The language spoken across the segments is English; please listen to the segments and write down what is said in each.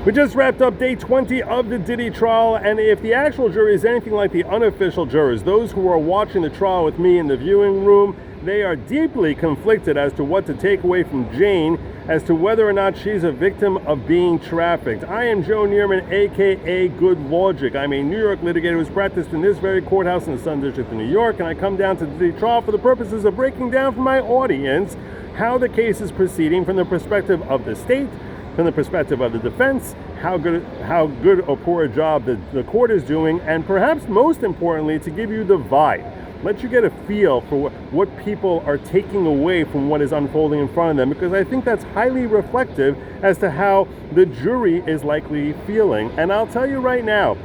We just wrapped up day 20 of the Diddy trial, and if the actual jury is anything like the unofficial jurors, those who are watching the trial with me in the viewing room, they are deeply conflicted as to what to take away from Jane as to whether or not she's a victim of being trafficked. I am Joe Neerman, aka Good Logic. I'm a New York litigator who's practiced in this very courthouse in the Southern District of New York, and I come down to the trial for the purposes of breaking down for my audience how the case is proceeding from the perspective of the state, from the perspective of the defense, how good or poor a job the court is doing, and perhaps most importantly, to give you the vibe. Let you get a feel for what people are taking away from what is unfolding in front of them, because I think that's highly reflective as to how the jury is likely feeling. And I'll tell you right now,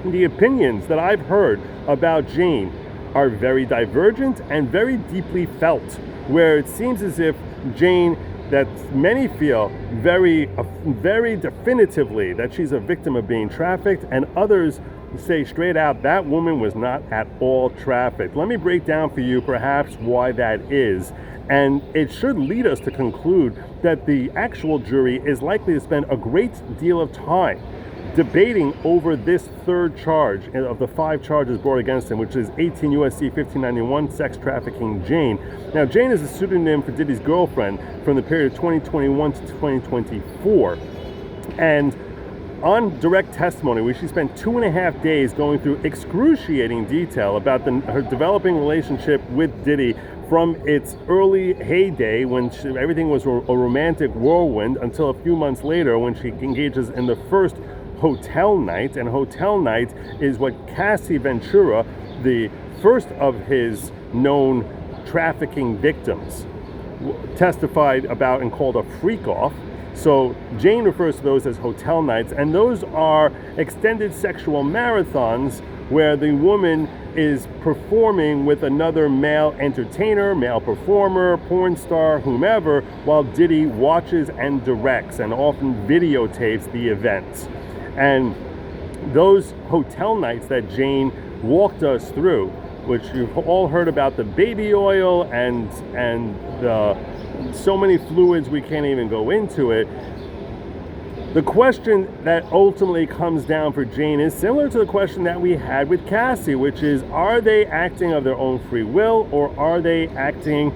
the opinions that I've heard about Jane are very divergent and very deeply felt, where it seems as if Jane, that many feel very definitively that she's a victim of being trafficked, and others say straight out that woman was not at all trafficked. Let me break down for you perhaps why that is, and it should lead us to conclude that the actual jury is likely to spend a great deal of time debating over this third charge of the 5 charges brought against him, which is 18 U.S.C. 1591, sex trafficking Jane. Now, Jane is a pseudonym for Diddy's girlfriend from the period of 2021 to 2024. And on direct testimony, where she spent 2.5 days going through excruciating detail about her developing relationship with Diddy from its early heyday when everything was a romantic whirlwind until a few months later when she engages in the first hotel night. And hotel night is what Cassie Ventura, the first of his known trafficking victims, testified about and called a freak-off. So Jane refers to those as hotel nights, and those are extended sexual marathons where the woman is performing with another male entertainer, male performer, porn star, whomever, while Diddy watches and directs and often videotapes the events. And those hotel nights that Jane walked us through, which you've all heard about, the baby oil and the so many fluids we can't even go into it. The question that ultimately comes down for Jane is similar to the question that we had with Cassie, which is, are they acting of their own free will, or are they acting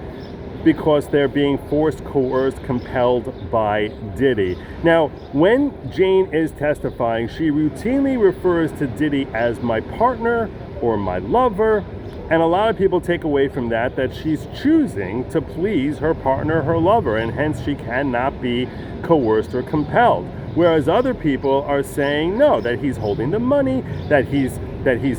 because they're being forced, coerced, compelled by Diddy? Now, when Jane is testifying, she routinely refers to Diddy as my partner or my lover, and a lot of people take away from that she's choosing to please her partner, her lover, and hence she cannot be coerced or compelled. Whereas other people are saying no, that he's holding the money, that he's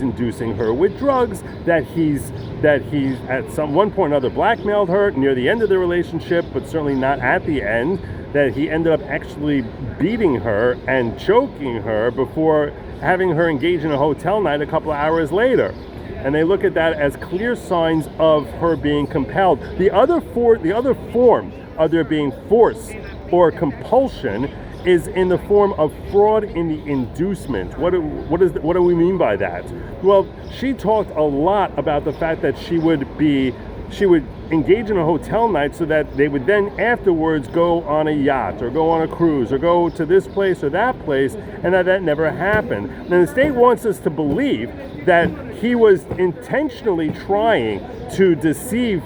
inducing her with drugs, that he's at one point or another blackmailed her near the end of the relationship, but certainly not at the end, that he ended up actually beating her and choking her before having her engage in a hotel night a couple of hours later. And they look at that as clear signs of her being compelled. The other form of there being force or compulsion is in the form of fraud in the inducement. What do we mean by that? Well, she talked a lot about the fact that she would engage in a hotel night so that they would then afterwards go on a yacht or go on a cruise or go to this place or that place, and that never happened. And the state wants us to believe that he was intentionally trying to deceive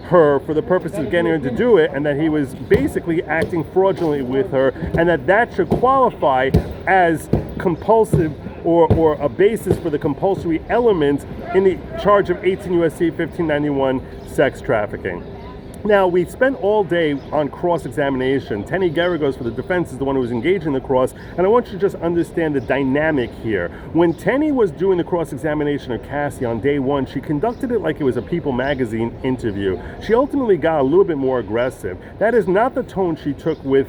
her for the purpose of getting her to do it, and that he was basically acting fraudulently with her, and that should qualify as compulsive or a basis for the compulsory element in the charge of 18 U.S.C. 1591 sex trafficking. Now, we spent all day on cross-examination. Teny Geragos for the defense is the one who was engaged in the cross, and I want you to just understand the dynamic here. When Teny was doing the cross-examination of Cassie on day 1, she conducted it like it was a People magazine interview. She ultimately got a little bit more aggressive. That is not the tone she took with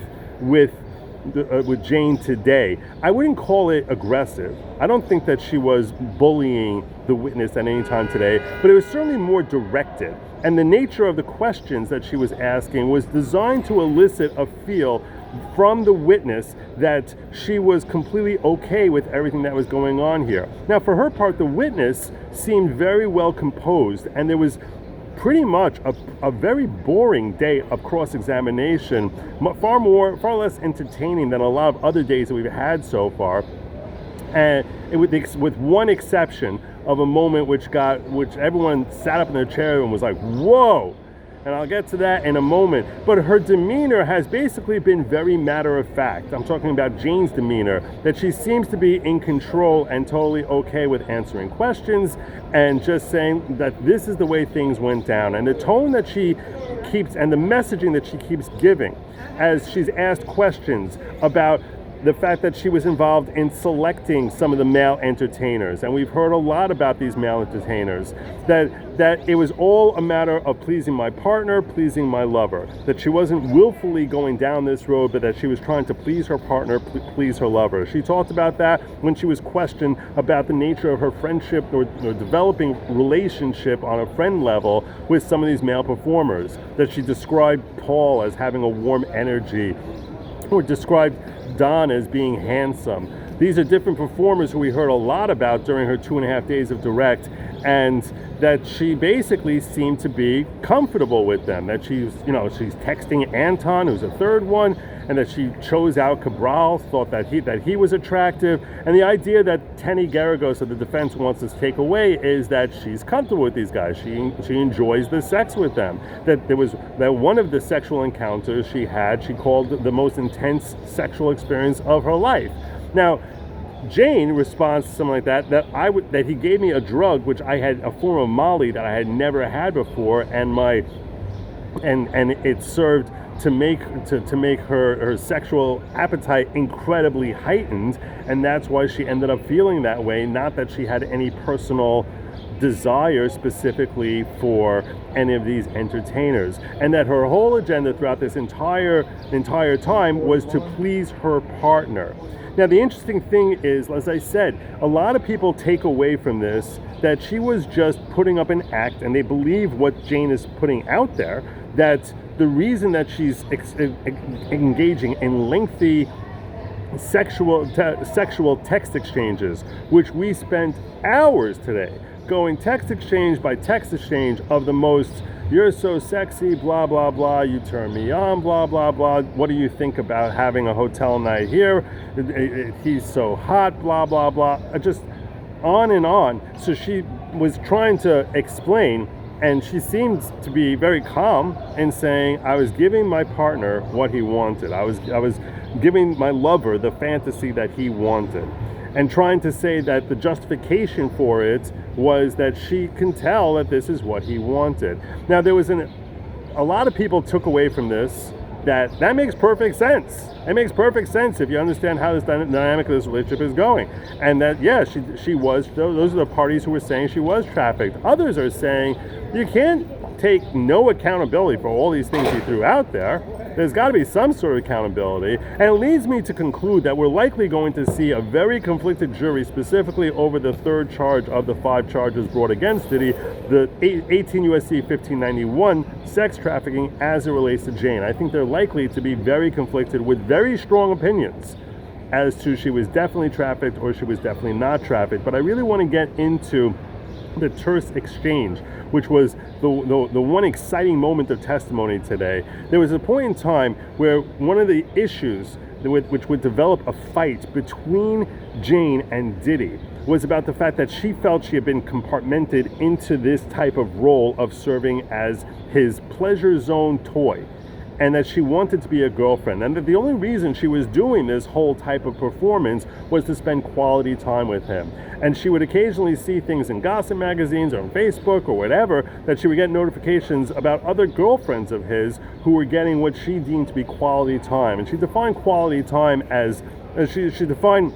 Jane today. I wouldn't call it aggressive. I don't think that she was bullying the witness at any time today, but it was certainly more directed. And the nature of the questions that she was asking was designed to elicit a feel from the witness that she was completely okay with everything that was going on here. Now, for her part, the witness seemed very well composed, and there was pretty much a very boring day of cross-examination, far less entertaining than a lot of other days that we've had so far. And with one exception of a moment which everyone sat up in their chair and was like, whoa. And I'll get to that in a moment. But her demeanor has basically been very matter of fact. I'm talking about Jane's demeanor, that she seems to be in control and totally okay with answering questions and just saying that this is the way things went down. And the tone that she keeps and the messaging that she keeps giving as she's asked questions about the fact that she was involved in selecting some of the male entertainers, and we've heard a lot about these male entertainers, that it was all a matter of pleasing my partner, pleasing my lover, that she wasn't willfully going down this road, but that she was trying to please her partner, please her lover. She talked about that when she was questioned about the nature of her friendship or developing relationship on a friend level with some of these male performers, that she described Paul as having a warm energy, or described Don as being handsome. These are different performers who we heard a lot about during her 2.5 days of direct, and that she basically seemed to be comfortable with them, that she's texting Anton, who's a third one, and that she chose out Cabral, thought that he was attractive. And the idea that Teny Geragos of the defense wants to take away is that she's comfortable with these guys. She enjoys the sex with them. That one of the sexual encounters she called the most intense sexual experience of her life. Now, Jane responds to something like that he gave me a drug which I had, a form of Molly that I had never had before, and it served to make her sexual appetite incredibly heightened, and that's why she ended up feeling that way. Not that she had any personal desire specifically for any of these entertainers, and that her whole agenda throughout this entire time was to please her partner. Now, the interesting thing is, as I said, a lot of people take away from this that she was just putting up an act, and they believe what Jane is putting out there, that the reason that she's engaging in lengthy sexual text exchanges, which we spent hours today going text exchange by text exchange of the most, you're so sexy, blah, blah, blah, you turn me on, blah, blah, blah, what do you think about having a hotel night here, he's so hot, blah, blah, blah, just on and on. So she was trying to explain, and she seemed to be very calm in saying, I was giving my partner what he wanted. I was giving my lover the fantasy that he wanted, and trying to say that the justification for it was that she can tell that this is what he wanted. Now, there was a lot of people took away from this that makes perfect sense. It makes perfect sense if you understand how this dynamic of this relationship is going. And that, yeah, she was, those are the parties who were saying she was trafficked. Others are saying you can't take no accountability for all these things you threw out there. There's got to be some sort of accountability. And it leads me to conclude that we're likely going to see a very conflicted jury, specifically over the third charge of the 5 charges brought against Diddy, the 18 U.S.C. 1591, sex trafficking as it relates to Jane. I think they're likely to be very conflicted with very strong opinions as to she was definitely trafficked or she was definitely not trafficked. But I really want to get into the terse exchange, which was the one exciting moment of testimony today. There was a point in time where one of the issues which would develop a fight between Jane and Diddy was about the fact that she felt she had been compartmented into this type of role of serving as his pleasure zone toy, and that she wanted to be a girlfriend, and that the only reason she was doing this whole type of performance was to spend quality time with him. And she would occasionally see things in gossip magazines or on Facebook or whatever, that she would get notifications about other girlfriends of his who were getting what she deemed to be quality time. And she defined quality time as she defined,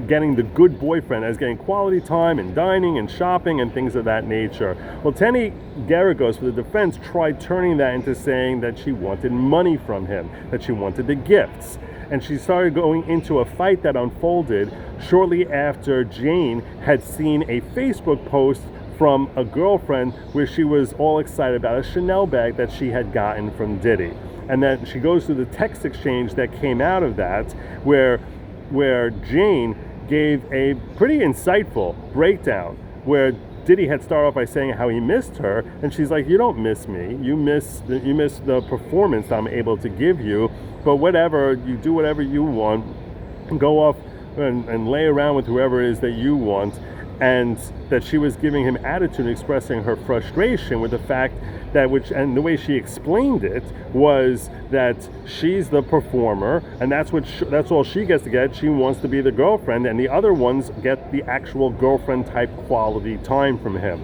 getting the good boyfriend as getting quality time and dining and shopping and things of that nature. Well, Teny Geragos for the defense tried turning that into saying that she wanted money from him, that she wanted the gifts. And she started going into a fight that unfolded shortly after Jane had seen a Facebook post from a girlfriend where she was all excited about a Chanel bag that she had gotten from Diddy. And then she goes through the text exchange that came out of that, where Jane gave a pretty insightful breakdown where Diddy had started off by saying how he missed her, and she's like, you don't miss me. You miss the performance I'm able to give you, but whatever, you do whatever you want, and go off and lay around with whoever it is that you want. And that she was giving him attitude and expressing her frustration with the fact that, and the way she explained it was that she's the performer, and that's all she gets to get. She wants to be the girlfriend, and the other ones get the actual girlfriend type quality time from him.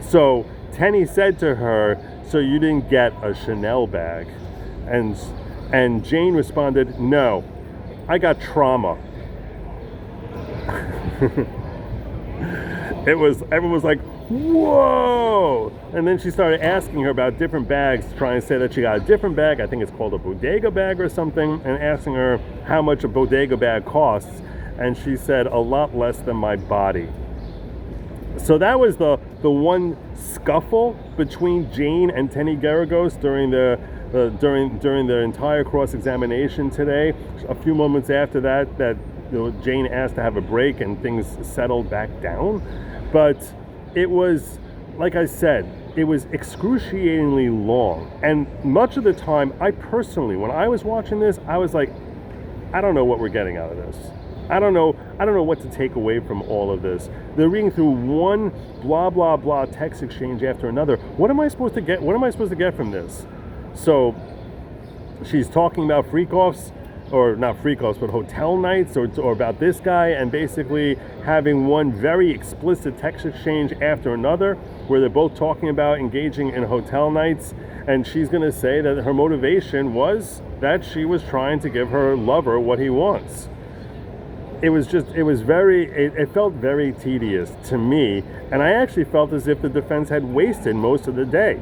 So Teny said to her, so you didn't get a Chanel bag? And Jane responded, no, I got trauma. Everyone was like, whoa! And then she started asking her about different bags, trying to say that she got a different bag, I think it's called a bodega bag or something, and asking her how much a bodega bag costs, and she said a lot less than my body. So that was the one scuffle between Jane and Teny Geragos during the entire cross-examination today. A few moments after that Jane asked to have a break and things settled back down. But it was, like I said, it was excruciatingly long. And much of the time, I personally, when I was watching this, I was like, I don't know what we're getting out of this. I don't know what to take away from all of this. They're reading through one blah blah blah text exchange after another. What am I supposed to get from this? So she's talking about freak-offs, or not freak-offs, but hotel nights, or about this guy, and basically having one very explicit text exchange after another where they're both talking about engaging in hotel nights, and she's going to say that her motivation was that she was trying to give her lover what he wants. It felt very tedious to me, and I actually felt as if the defense had wasted most of the day.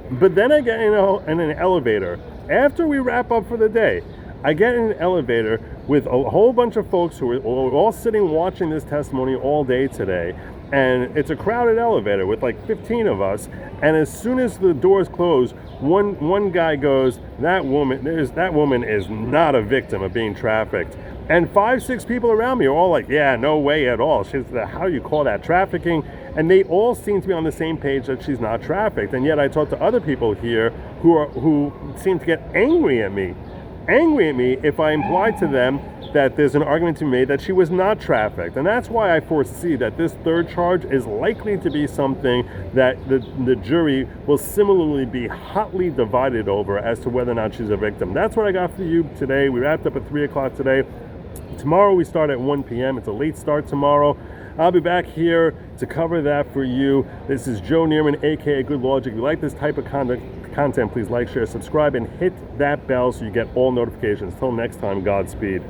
But then I get in an elevator after we wrap up for the day. I get in an elevator with a whole bunch of folks who are all sitting watching this testimony all day today, and it's a crowded elevator with like 15 of us, and as soon as the doors close, one guy goes, that woman is not a victim of being trafficked. And 5-6 people around me are all like, yeah, no way at all. She's how do you call that trafficking? And they all seem to be on the same page that she's not trafficked. And yet I talk to other people here who seem to get angry at me if I imply to them that there's an argument to be made that she was not trafficked. And that's why I foresee that this third charge is likely to be something that the jury will similarly be hotly divided over as to whether or not she's a victim. That's what I got for you today. We wrapped up at 3 o'clock today. Tomorrow we start at 1 p.m. It's a late start tomorrow. I'll be back here to cover that for you. This is Joe Neerman, aka Good Logic. If you like this type of content, please like, share, subscribe, and hit that bell so you get all notifications. Till next time, Godspeed.